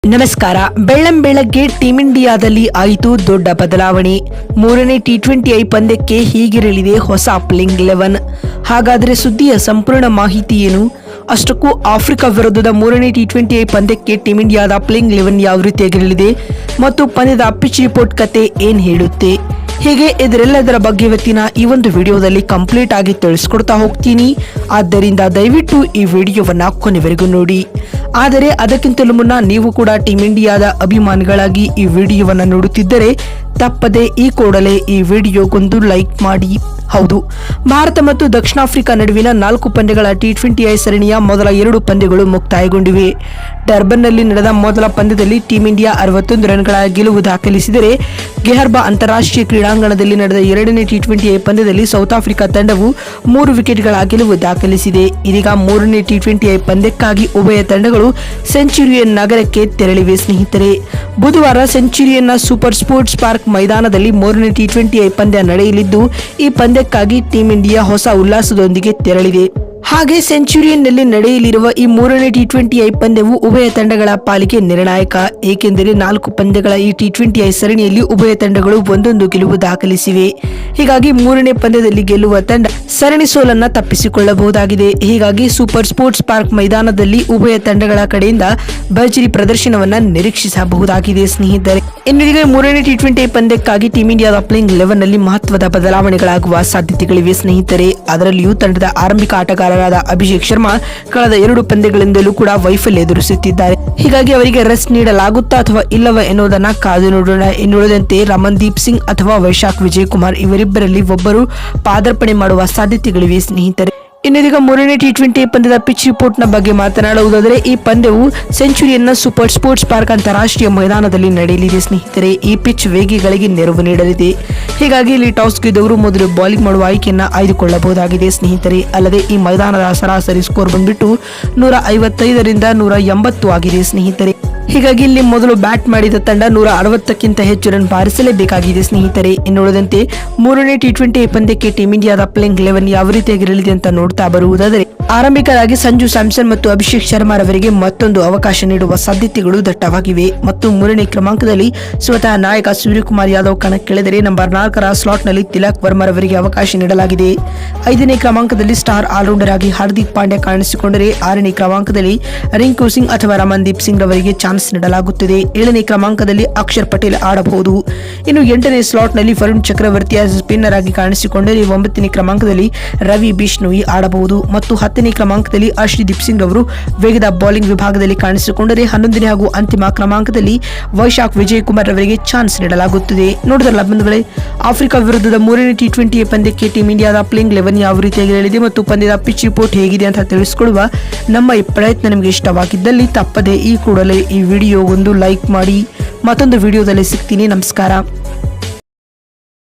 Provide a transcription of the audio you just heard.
ನಮಸ್ಕಾರ. ಬೆಳ್ಳಂಬೆಳಗ್ಗೆ ಟೀಂ ಇಂಡಿಯಾದಲ್ಲಿ ಆಯಿತು ದೊಡ್ಡ ಬದಲಾವಣೆ. ಮೂರನೇ ಟಿ20 ಪಂದ್ಯಕ್ಕೆ ಹೀಗಿರಲಿದೆ ಹೊಸ ಪ್ಲೇಯಿಂಗ್ 11. ಹಾಗಾದರೆ ಸುದ್ದಿಯ ಸಂಪೂರ್ಣ ಮಾಹಿತಿ ಏನು? ಅಷ್ಟಕ್ಕೂ ಆಫ್ರಿಕಾ ವಿರುದ್ಧದ ಮೂರನೇ ಟಿ20 ಪಂದ್ಯಕ್ಕೆ ಟೀಂ ಇಂಡಿಯಾದ ಪ್ಲೇಯಿಂಗ್ 11 ಯಾವ ರೀತಿಯಾಗಿರಲಿದೆ ಮತ್ತು ಪಂದ್ಯದ ಪಿಚ್ ರಿಪೋರ್ಟ್ ಕತೆ ಏನ್ ಹೇಳುತ್ತೆ, ಹೀಗೆ ಇದರೆಲ್ಲದರ ಬಗ್ಗೆ ಇವತ್ತಿನ ಈ ಒಂದು ವಿಡಿಯೋದಲ್ಲಿ ಕಂಪ್ಲೀಟ್ ಆಗಿ ತಿಳಿಸ್ಕೊಡ್ತಾ ಹೋಗ್ತೀನಿ. ಆದ್ದರಿಂದ ದಯವಿಟ್ಟು ಈ ವಿಡಿಯೋವನ್ನ ಕೊನೆವರೆಗೂ ನೋಡಿ. ಆದರೆ ಅದಕ್ಕಿಂತಲೂ ಮುನ್ನ ನೀವು ಕೂಡ ಟೀಂ ಇಂಡಿಯಾದ ಅಭಿಮಾನಿಗಳಾಗಿ ಈ ವಿಡಿಯೋವನ್ನ ನೋಡುತ್ತಿದ್ದರೆ ತಪ್ಪದೆ ಈ ಕೂಡಲೇ ಈ ವಿಡಿಯೋಗೊಂದು ಲೈಕ್ ಮಾಡಿ. ಹೌದು, ಭಾರತ ಮತ್ತು ದಕ್ಷಿಣ ಆಫ್ರಿಕಾ ನಡುವಿನ 4 ಪಂದ್ಯಗಳ ಟಿ20 ಸರಣಿಯ ಮೊದಲ 2 ಪಂದ್ಯಗಳು ಮುಕ್ತಾಯಗೊಂಡಿವೆ. ಡರ್ಬನ್ನಲ್ಲಿ ನಡೆದ ಮೊದಲ ಪಂದ್ಯದಲ್ಲಿ ಟೀಂ ಇಂಡಿಯಾ 61 ರನ್ಗಳ ಗೆಲುವು ದಾಖಲಿಸಿದರೆ, ಗೆಹರ್ಬಾ ಅಂತಾರಾಷ್ಟ್ರೀಯ ಕ್ರೀಡಾಂಗಣದಲ್ಲಿ ನಡೆದ 2ನೇ ಟಿ20 ಪಂದ್ಯದಲ್ಲಿ ಸೌತ್ ಆಫ್ರಿಕಾ ತಂಡವು 3 ವಿಕೆಟ್ಗಳ ಗೆಲುವು ದಾಖಲಿಸಿದೆ. ಇದೀಗ 3ನೇ ಟಿ20 ಪಂದ್ಯಕ್ಕಾಗಿ ಉಭಯ ತಂಡಗಳು ಸೆಂಚುರಿಯನ್ ನಗರಕ್ಕೆ ತೆರಳಿವೆ. ಸ್ನೇಹಿತರೆ, ಬುಧವಾರ ಸೆಂಚುರಿಯನ್ನ ಸೂಪರ್ ಸ್ಪೋರ್ಟ್ಸ್ ಪಾರ್ಕ್ ಮೈದಾನದಲ್ಲಿ 3ನೇ ಟಿ20 ಪಂದ್ಯ ನಡೆಯಲಿದ್ದು, ಈ ಪಂದ್ಯಕ್ಕಾಗಿ ಟೀಂ ಇಂಡಿಯಾ ಹೊಸ ಉಲ್ಲಾಸದೊಂದಿಗೆ ತೆರಳಿದೆ. ಹಾಗೆ ಸೆಂಚುರಿಯನ್ನಲ್ಲಿ ನಡೆಯಲಿರುವ ಈ 3ನೇ ಟಿ20 ಪಂದ್ಯವು ಉಭಯ ತಂಡಗಳ ಪಾಲಿಗೆ ನಿರ್ಣಾಯಕ. ಏಕೆಂದರೆ 4 ಪಂದ್ಯಗಳ ಈ ಟಿ20 ಸರಣಿಯಲ್ಲಿ ಉಭಯ ತಂಡಗಳು ಒಂದೊಂದು ಗೆಲುವು ದಾಖಲಿಸಿವೆ. ಹೀಗಾಗಿ 3ನೇ ಪಂದ್ಯದಲ್ಲಿ ಗೆಲ್ಲುವ ತಂಡ ಸರಣಿ ಸೋಲನ್ನ ತಪ್ಪಿಸಿಕೊಳ್ಳಬಹುದಾಗಿದೆ. ಹೀಗಾಗಿ ಸೂಪರ್ ಸ್ಪೋರ್ಟ್ಸ್ ಪಾರ್ಕ್ ಮೈದಾನದಲ್ಲಿ ಉಭಯ ತಂಡಗಳ ಕಡೆಯಿಂದ ಭರ್ಜರಿ ಪ್ರದರ್ಶನವನ್ನ ನಿರೀಕ್ಷಿಸಬಹುದಾಗಿದೆ. ಸ್ನೇಹಿತರೆ, ಇನ್ನೀಗ 3ನೇ ಟಿ20 ಪಂದ್ಯಕ್ಕಾಗಿ ಟೀಂ ಇಂಡಿಯಾದ ಪ್ಲೇಯಿಂಗ್ 11 ನಲ್ಲಿ ಮಹತ್ವದ ಬದಲಾವಣೆಗಳಾಗುವ ಸಾಧ್ಯತೆಗಳಿವೆ. ಸ್ನೇಹಿತರೆ, ಅದರಲ್ಲಿಯೂ ತಂಡದ ಆರಂಭಿಕ ಆಟಗಾರರಾದ ಅಭಿಷೇಕ್ ಶರ್ಮಾ ಕಳೆದ 2 ಪಂದ್ಯಗಳಿಂದಲೂ ಕೂಡ ವೈಫಲ್ಯ ಎದುರಿಸುತ್ತಿದ್ದಾರೆ. ಹೀಗಾಗಿ ಅವರಿಗೆ ರೆಸ್ಟ್ ನೀಡಲಾಗುತ್ತಾ ಅಥವಾ ಇಲ್ಲವ ಎನ್ನುವುದನ್ನ ಕಾದು ನೋಡೋಣ. ಇನ್ನುಳಿದಂತೆ ರಮನ್ದೀಪ್ ಸಿಂಗ್ ಅಥವಾ ವೈಶಾಖ್ ವಿಜಯ್ ಕುಮಾರ್ ಇವರಿಬ್ಬರಲ್ಲಿ ಒಬ್ಬರು ಪಾದಾರ್ಪಣೆ ಮಾಡುವ ಸಾಧ್ಯತೆಗಳಿವೆ. ಸ್ನೇಹಿತರೆ, ಇನ್ನೀಗ 3ನೇ ಟಿ20 ಪಂದ್ಯದ ಪಿಚ್ ರಿಪೋರ್ಟ್ ನ ಬಗ್ಗೆ ಮಾತನಾಡುವುದಾದರೆ, ಈ ಪಂದ್ಯವು ಸೆಂಚುರಿಯನ್ನ ಸೂಪರ್ ಸ್ಪೋರ್ಟ್ಸ್ ಪಾರ್ಕ್ ಅಂತಾರಾಷ್ಟ್ರೀಯ ಮೈದಾನದಲ್ಲಿ ನಡೆಯಲಿದೆ. ಸ್ನೇಹಿತರೆ, ಈ ಪಿಚ್ ವೇಗಿಗಳಿಗೆ ನೆರವು ನೀಡಲಿದೆ. ಹೀಗಾಗಿ ಇಲ್ಲಿ ಟಾಸ್ ಗೆದ್ದವರು ಮೊದಲು ಬೌಲಿಂಗ್ ಮಾಡುವ ಆಯ್ಕೆಯನ್ನ ಆಯ್ದುಕೊಳ್ಳಬಹುದಾಗಿದೆ. ಸ್ನೇಹಿತರೆ, ಅಲ್ಲದೆ ಈ ಮೈದಾನದ ಸರಾಸರಿ ಸ್ಕೋರ್ ಬಂದ್ಬಿಟ್ಟು 155ರಿಂದ 180 ಆಗಿದೆ. ಸ್ನೇಹಿತರೆ, ಹೀಗಾಗಿ ಇಲ್ಲಿ ಮೊದಲು ಬ್ಯಾಟ್ ಮಾಡಿದ ತಂಡ 160ಕ್ಕಿಂತ ಹೆಚ್ಚು ರನ್ ಬಾರಿಸಲೇಬೇಕಾಗಿದೆ. ಸ್ನೇಹಿತರೆ, ಇನ್ನುಳಿದಂತೆ 3ನೇ ಟಿ20 ಪಂದ್ಯಕ್ಕೆ ಟೀಂ ಇಂಡಿಯಾದ ಪ್ಲೇಯಿಂಗ್ 11 ಯಾವ ರೀತಿಯಾಗಿರಲಿದೆ ಅಂತ ನೋಡ್ತಾ ಬರುವುದಾದರೆ, ಆರಂಭಿಕರಾಗಿ ಸಂಜು ಸ್ಯಾಮ್ಸನ್ ಮತ್ತು ಅಭಿಷೇಕ್ ಶರ್ಮಾ ರವರಿಗೆ ಮತ್ತೊಂದು ಅವಕಾಶ ನೀಡುವ ಸಾಧ್ಯತೆಗಳು ದಟ್ಟವಾಗಿವೆ. ಮತ್ತು 3ನೇ ಕ್ರಮಾಂಕದಲ್ಲಿ ಸ್ವತಃ ನಾಯಕ ಸೂರ್ಯಕುಮಾರ್ ಯಾದವ್ ಕಣಕ್ಕಿಳಿದರೆ, ನಂಬರ್ 4ರ ಸ್ಲಾಟ್ನಲ್ಲಿ ತಿಲಕ್ ವರ್ಮಾ ರವರಿಗೆ ಅವಕಾಶ ನೀಡಲಾಗಿದೆ. 5ನೇ ಕ್ರಮಾಂಕದಲ್ಲಿ ಸ್ಟಾರ್ ಆಲ್ರೌಂಡರ್ ಆಗಿ ಹಾರ್ದಿಕ್ ಪಾಂಡ್ಯ ಕಾಣಿಸಿಕೊಂಡರೆ, 6ನೇ ಕ್ರಮಾಂಕದಲ್ಲಿ ರಿಂಕು ಸಿಂಗ್ ಅಥವಾ ರಮನ್ದೀಪ್ ಸಿಂಗ್ ರವರಿಗೆ ಚಾನ್ಸ್ ನೀಡಲಾಗುತ್ತದೆ. 7ನೇ ಕ್ರಮಾಂಕದಲ್ಲಿ ಅಕ್ಷರ್ ಪಟೇಲ್ ಆಡಬಹುದು. ಇನ್ನು 8ನೇ ಸ್ಲಾಟ್ನಲ್ಲಿ ವರುಣ್ ಚಕ್ರವರ್ತಿ ಸ್ಪಿನ್ನರ್ ಆಗಿ ಕಾಣಿಸಿಕೊಂಡರೆ, 9ನೇ ಕ್ರಮಾಂಕದಲ್ಲಿ ರವಿ ಬಿಷ್ಣೋಯಿ ಆಡಬಹುದು. ಮತ್ತು 10ನೇ ಕ್ರಮಾಂಕದಲ್ಲಿ ಅರ್ಶ್ದೀಪ್ ಸಿಂಗ್ ಅವರು ವೇಗದ ಬೌಲಿಂಗ್ ವಿಭಾಗದಲ್ಲಿ ಕಾಣಿಸಿಕೊಂಡರೆ, 11ನೇ ಹಾಗೂ ಅಂತಿಮ ಕ್ರಮಾಂಕದಲ್ಲಿ ವೈಶಾಖ್ ವಿಜಯ್ ಕುಮಾರ್ ಅವರಿಗೆ ಚಾನ್ಸ್ ನೀಡಲಾಗುತ್ತದೆ. ನೋಡಿದ್ರಲ್ಲ ಬಂಧುಗಳೇ, ಆಫ್ರಿಕಾ ವಿರುದ್ಧದ 3ನೇ ಟಿ20 ಪಂದ್ಯಕ್ಕೆ ಟೀಂ ಇಂಡಿಯಾದ ಪ್ಲೇಯಿಂಗ್ 11 ಯಾವ ರೀತಿಯಾಗಿರಲಿದೆ ಮತ್ತು ಪಂದ್ಯದ ಪಿಚ್ ರಿಪೋರ್ಟ್ ಹೇಗಿದೆ ಅಂತ ತಿಳಿಸಿಕೊಡುವ ನಮ್ಮ ಈ ಪ್ರಯತ್ನ ನಿಮಗೆ ಇಷ್ಟವಾಗಿದ್ದಲ್ಲಿ ತಪ್ಪದೆ ಈ ಕೂಡಲೇ ಈ ವಿಡಿಯೋ ಒಂದು ಲೈಕ್ ಮಾಡಿ. ಮತ್ತೊಂದು ವಿಡಿಯೋದಲ್ಲಿ ಸಿಗ್ತೀನಿ. ನಮಸ್ಕಾರ.